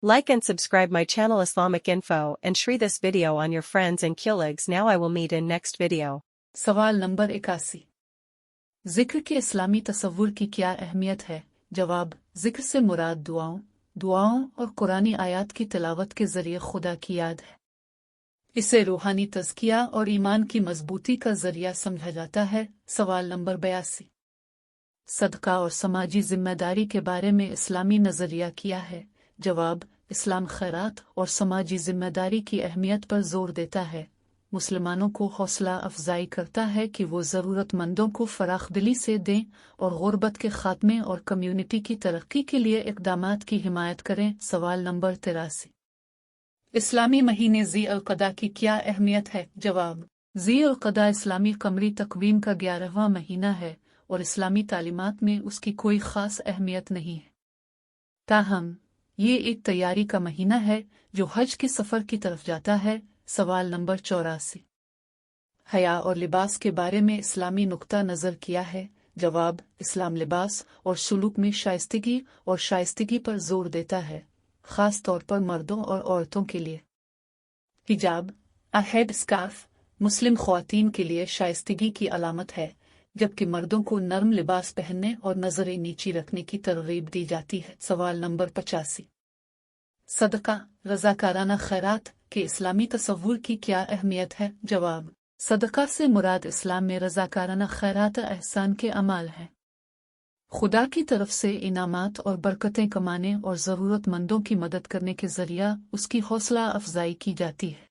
Like and subscribe my channel Islamic Info and share this video on your friends and colleagues. Now I will meet in next video. सवाल number 81। जिक्र के इस्लामी तसव्वुर की क्या अहमियत है? जवाब, जिक्र से मुराद दुआओं और कुरानी आयात की तिलावत के जरिए खुदा की याद है। इसे रूहानी तज़किया और ईमान की मजबूती का जरिया समझा जाता है। सवाल नंबर 82। सदका और समाजी जिम्मेदारी के बारे में इस्लामी नज़रिया क्या है? जवाब, इस्लाम खैरात और समाजी जिम्मेदारी की अहमियत पर जोर देता है। मुसलमानों को हौसला अफजाई करता है कि वो ज़रूरतमंदों को फराखदिली से दें और गुर्बत के खात्मे और कम्युनिटी की तरक्की के लिए इक़दामात की हिमायत करें। सवाल नंबर 83। इस्लामी महीने ज़ी अल क़दा की क्या अहमियत है? जवाब, ज़ी अल क़दा इस्लामी कमरी तक़वीम का 11वां महीना है और इस्लामी तालीमात में उसकी कोई ख़ास अहमियत नहीं है। ताहम ये एक तैयारी का महीना है जो हज के सफ़र की तरफ जाता है। सवाल नंबर 84। हया और लिबास के बारे में इस्लामी नुक्ता नज़र किया है? जवाब, इस्लाम लिबास और सुलूक में शाइस्तगी पर जोर देता है, ख़ास तौर पर मर्दों और औरतों के लिए। हिजाब, हेड स्कार्फ, मुस्लिम ख़वातीन के लिए शाइस्तगी की अलामत है, जबकि मर्दों को नर्म लिबास पहनने और नज़रें नीची रखने की तरगीब दी जाती है। सवाल नंबर 85। सदका, रज़ाकाराना खैरात के इस्लामी तसव्वुर की क्या अहमियत है? जवाब, सदका से मुराद इस्लाम में रज़ाकाराना खैरात एहसान के अमाल हैं। खुदा की तरफ से इनामात और बरकतें कमाने और ज़रूरतमंदों की मदद करने के ज़रिया उसकी हौसला अफजाई की जाती है।